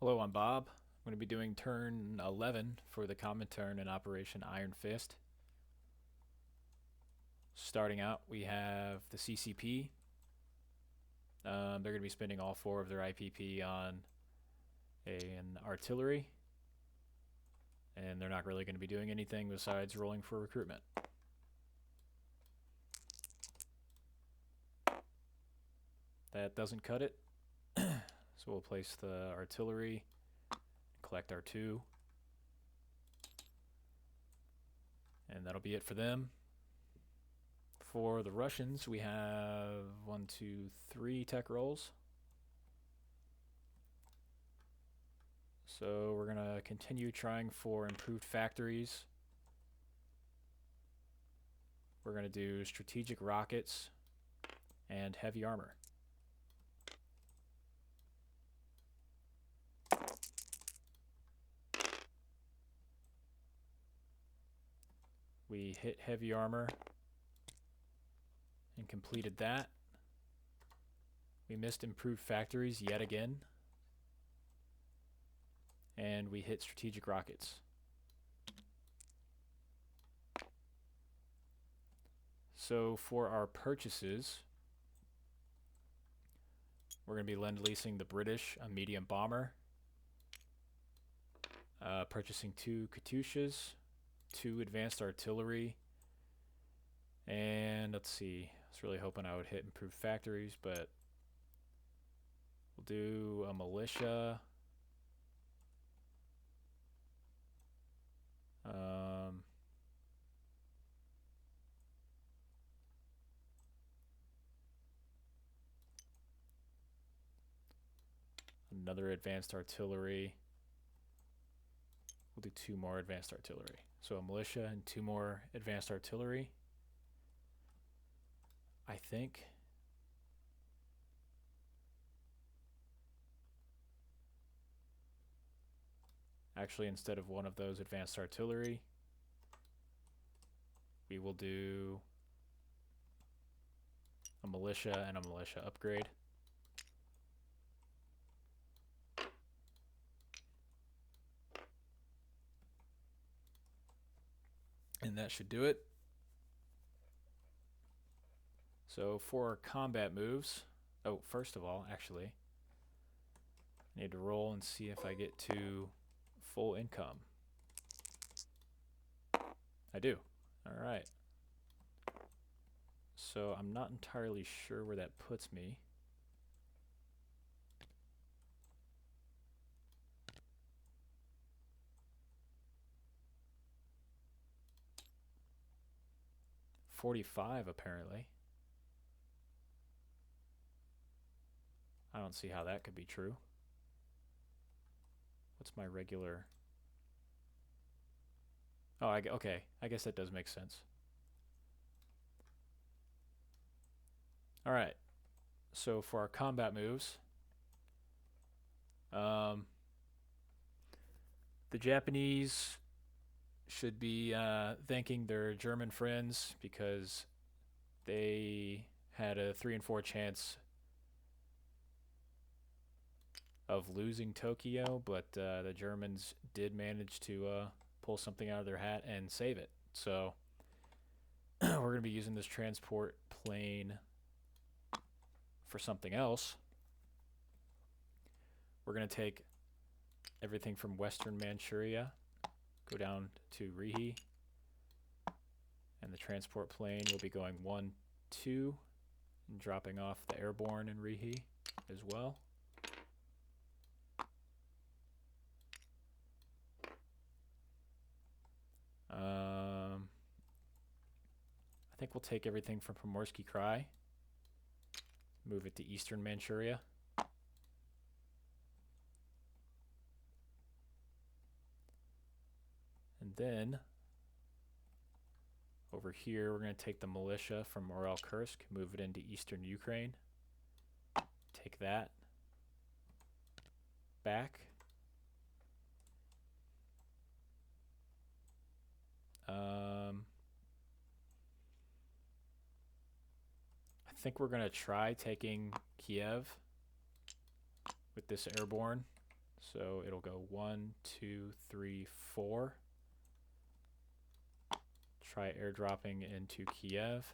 Hello, I'm Bob. I'm going to be doing turn 11 for the Comintern in Operation Iron Fist. Starting out, we have the CCP. They're going to be spending all four of their IPP on an artillery, and they're not really going to be doing anything besides rolling for recruitment. That doesn't cut it, so we'll place the artillery, collect our 2, and that'll be it for them. For the Russians, we have 1, 2, 3 tech rolls. So we're going to continue trying for improved factories. We're going to do strategic rockets and heavy armor. We hit heavy armor and completed that. We missed improved factories yet again. And we hit strategic rockets. So for our purchases, we're going to be lend-leasing the British a medium bomber, purchasing 2 Katyushas, 2 advanced artillery, and let's see, I was really hoping I would hit improved factories, but we'll do a militia, another advanced artillery. We'll do 2 more advanced artillery. So a militia and 2 more advanced artillery. I think. Actually, instead of one of those advanced artillery, we will do a militia and a militia upgrade. And that should do it. So for combat moves, first of all, actually, I need to roll and see if I get to full income. I do. All right. So I'm not entirely sure where that puts me. $45 apparently. I don't see how that could be true. What's my regular? Oh, okay. I guess that does make sense. All right. So for our combat moves, the Japanese should be thanking their German friends because they had a 3 in 4 chance of losing Tokyo, but the Germans did manage to pull something out of their hat and save it. So we're going to be using this transport plane for something else. We're going to take everything from Western Manchuria, go down to Rihe, and the transport plane will be going 1, 2, and dropping off the airborne in Rihe as well. I think we'll take everything from Pomorsky Krai, move it to Eastern Manchuria. And then over here, we're going to take the militia from Morel-Kursk, move it into Eastern Ukraine. Take that back. I think we're going to try taking Kiev with this airborne. So it'll go 1, 2, 3, 4. Try airdropping into Kiev.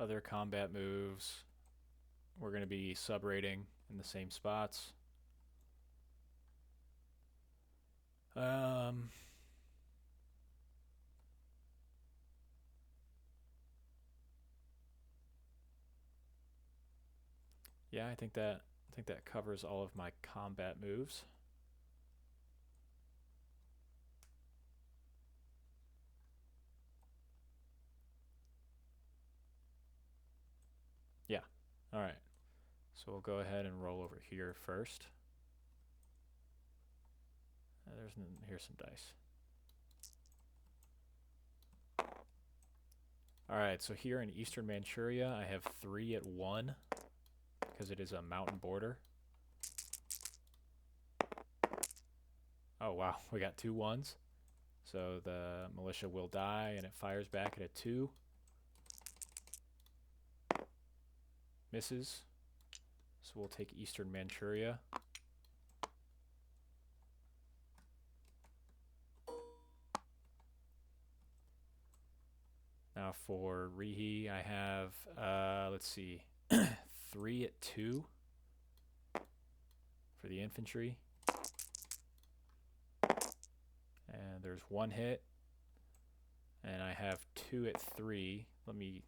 Other combat moves, we're going to be sub-rating in the same spots. Yeah, I think that covers all of my combat moves. Yeah. All right. So we'll go ahead and roll over here first. Here's some dice. All right, so here in Eastern Manchuria, I have 3 at 1 because it is a mountain border. Oh, wow, we got 2 1s. So the militia will die, and it fires back at a 2. Misses. So we'll take Eastern Manchuria. Now for Rihi, I have, let's see, 3 at 2 for the infantry. And there's 1 hit. And I have 2 at 3. Let me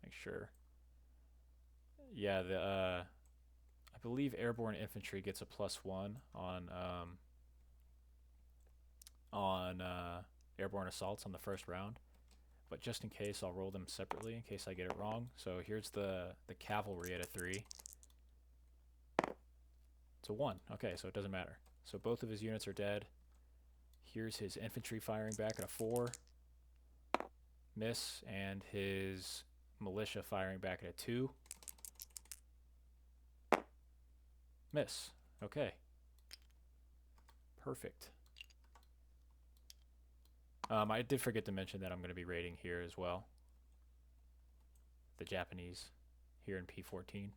make sure. Yeah, I believe airborne infantry gets a +1 on airborne assaults on the first round. But just in case, I'll roll them separately in case I get it wrong. So here's the cavalry at a 3. It's a 1. Okay, so it doesn't matter. So both of his units are dead. Here's his infantry firing back at a 4. Miss. And his militia firing back at a 2. Miss. Okay. Perfect. I did forget to mention that I'm going to be raiding here as well. The Japanese here in P14.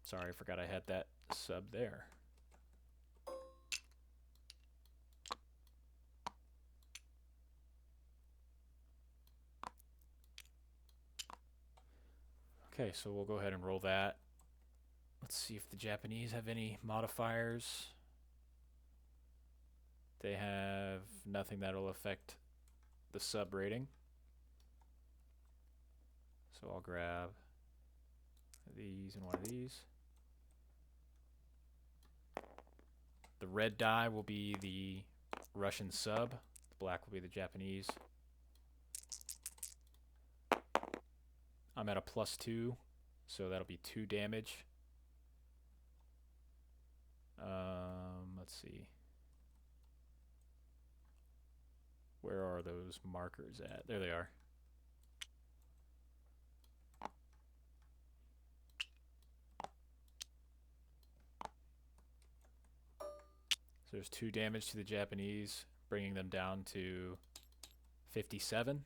Sorry, I forgot I had that sub there. Okay, so we'll go ahead and roll that. Let's see if the Japanese have any modifiers. They have nothing that'll affect the sub rating. So I'll grab these and one of these. The red die will be the Russian sub. The black will be the Japanese. I'm at a +2, so that'll be 2 damage. Let's see. Where are those markers at? There they are. So there's 2 damage to the Japanese, bringing them down to 57.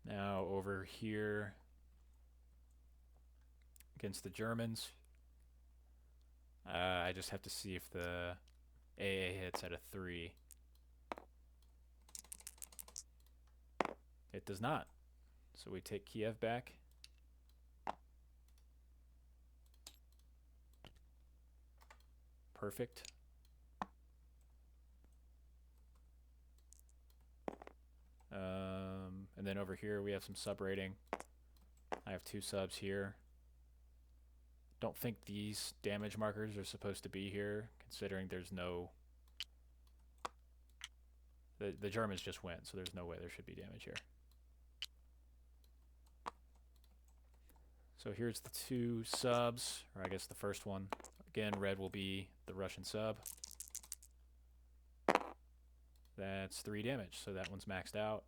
Now over here against the Germans, I just have to see if the AA hits at a 3. It does not. So we take Kiev back. Perfect. And then over here we have some sub rating. I have 2 subs here. Don't think these damage markers are supposed to be here, considering there's no... The Germans just went, so there's no way there should be damage here. So here's the 2 subs, or I guess the first one. Again, red will be the Russian sub. That's 3 damage, so that one's maxed out.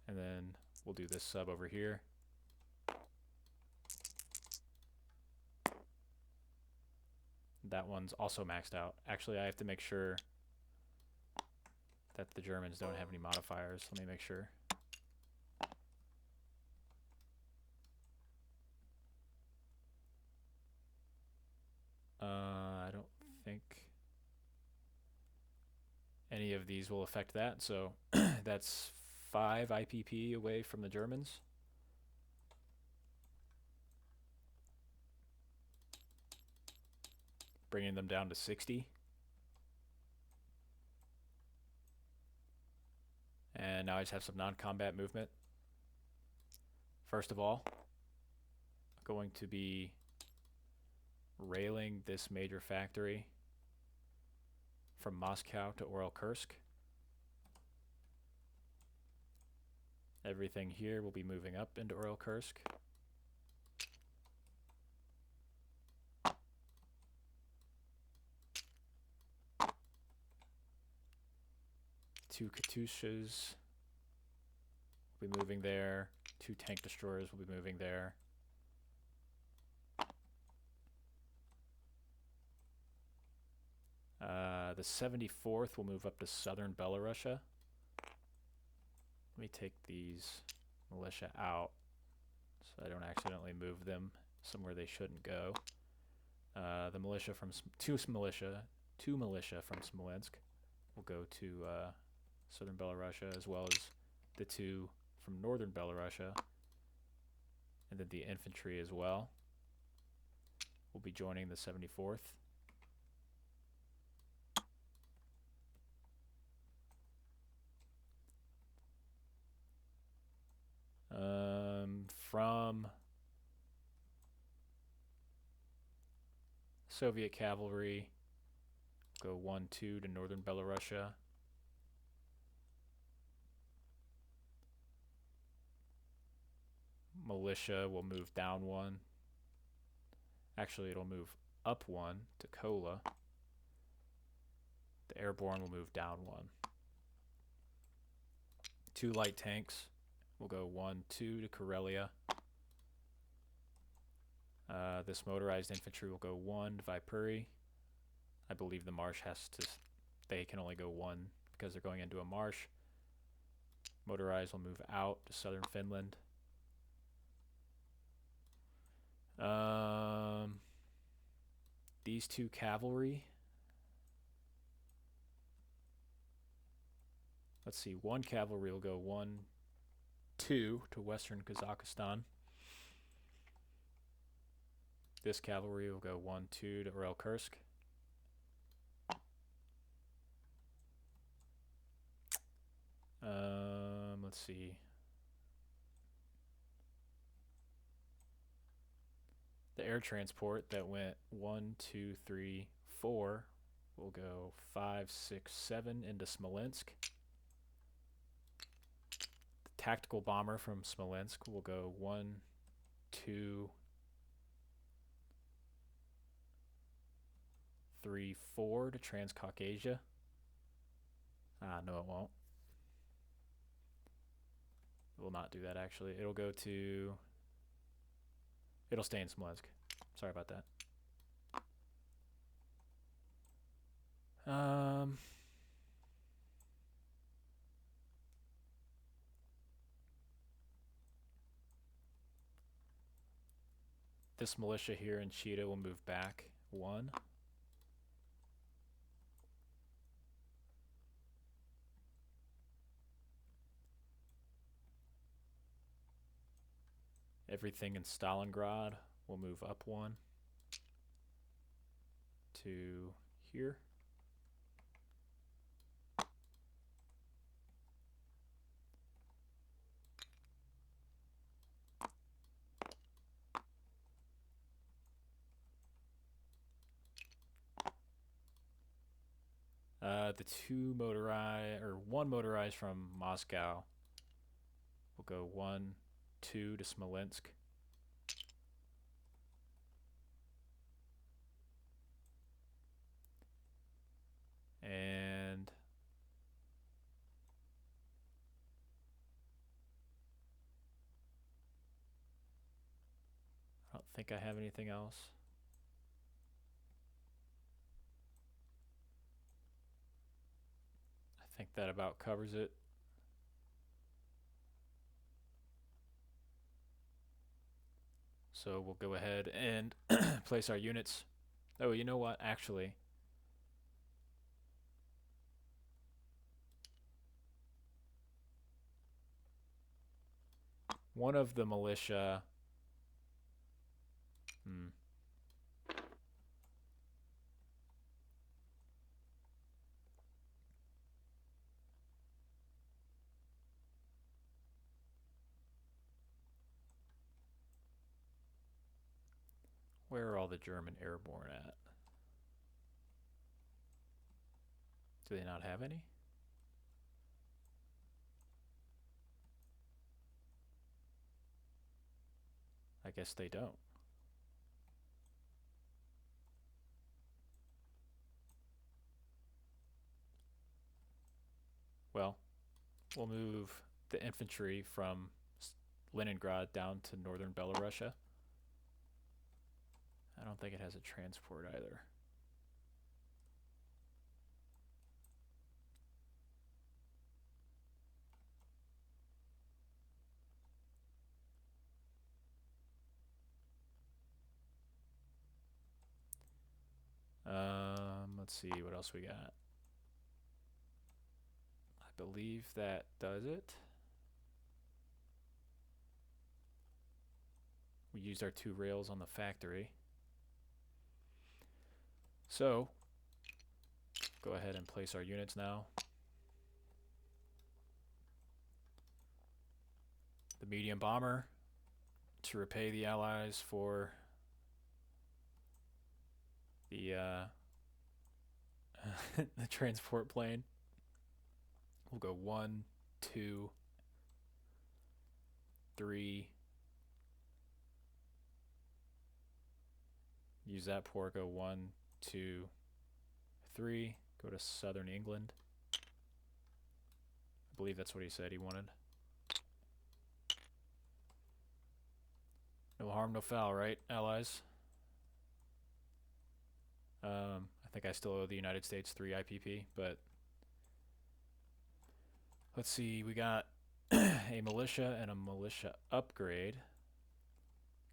And then we'll do this sub over here. that one's also maxed out. Actually, I have to make sure that the Germans don't have any modifiers. Let me make sure. I don't think any of these will affect that, so that's 5 IPP away from the Germans. Bringing them down to 60. And now I just have some non-combat movement. First of all, I'm going to be railing this major factory from Moscow to Oral-Kursk. Everything here will be moving up into Oral-Kursk. Two Katyushas will be moving there. 2 tank destroyers will be moving there. The 74th will move up to southern Belarusia. Let me take these militia out so I don't accidentally move them somewhere they shouldn't go. The militia from two militia from Smolensk will go to southern Belarusia, as well as the 2 from northern Belarusia, and then the infantry as well will be joining the 74th. From Soviet cavalry, go 1-2 to northern Belarusia. Militia will move down 1. Actually, it'll move up 1 to Kola. The airborne will move down 1. 2 light tanks will go 1-2 to Karelia. This motorized infantry will go 1 to Viipuri. I believe the marsh has to... They can only go 1 because they're going into a marsh. Motorized will move out to southern Finland. These 2 cavalry. Let's see, 1 cavalry will go 1-2 to western Kazakhstan. This cavalry will go 1-2 to Oral-Kursk. Let's see. The air transport that went 1, 2, 3, 4 will go 5, 6, 7 into Smolensk. The tactical bomber from Smolensk will go 1, 2, 3, 4 to Transcaucasia. No, it won't. It will not do that, actually. It'll go to... It'll stay in Smolensk. Sorry about that. This militia here in Chita will move back 1. Everything in Stalingrad will move up 1 to here. The 2 motorized, or 1 motorized from Moscow will go 1, 2 to Smolensk. And I don't think I have anything else. I think that about covers it. So we'll go ahead and place our units. Oh, you know what? Actually, one of the militia. Where are all the German airborne at? Do they not have any? I guess they don't. Well, we'll move the infantry from Leningrad down to northern Belarusia. I don't think it has a transport either. Let's see what else we got. I believe that does it. We used our 2 rails on the factory. So, go ahead and place our units now. The medium bomber to repay the Allies for the the transport plane. We'll go 1, 2, 3. Use that port. Go 1, 2, 3. Go to southern England. I believe that's what he said he wanted. No harm, no foul, right, Allies? I think I still owe the United States 3 IPP, but let's see. We got a militia and a militia upgrade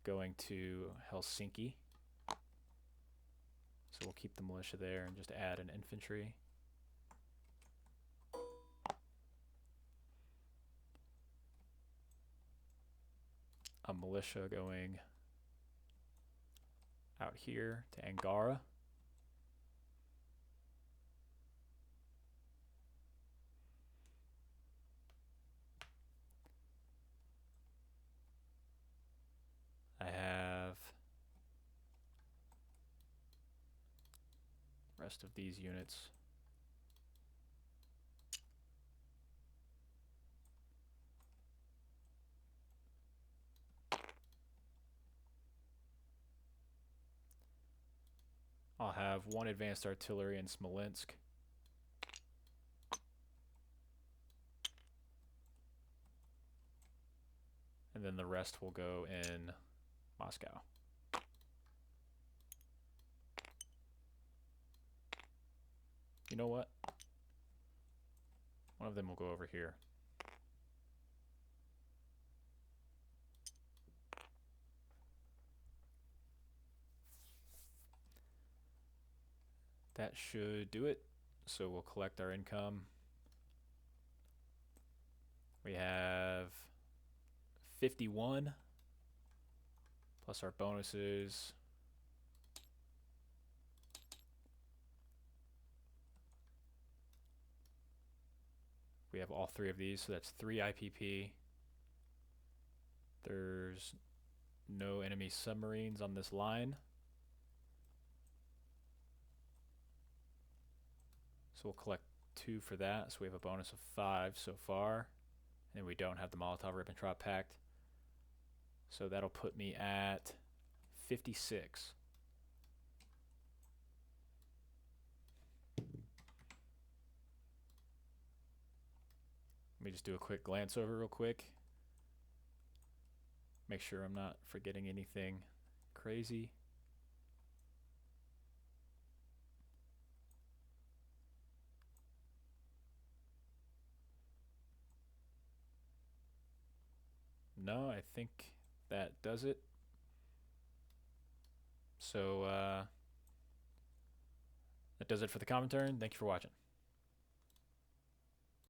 going to Helsinki. So we'll keep the militia there and just add an infantry. A militia going out here to Angara. I have the rest of these units. I'll have 1 advanced artillery in Smolensk. And then the rest will go in Moscow. You know what? One of them will go over here. That should do it. So we'll collect our income. We have 51 plus our bonuses. We have all 3 of these, so that's 3 IPP. There's no enemy submarines on this line. So we'll collect 2 for that. So we have a bonus of 5 so far. And we don't have the Molotov-Ribbentrop Pact. So that'll put me at 56. Let me just do a quick glance over real quick. Make sure I'm not forgetting anything crazy. No, I think that does it. So that does it for the Comintern. Thank you for watching.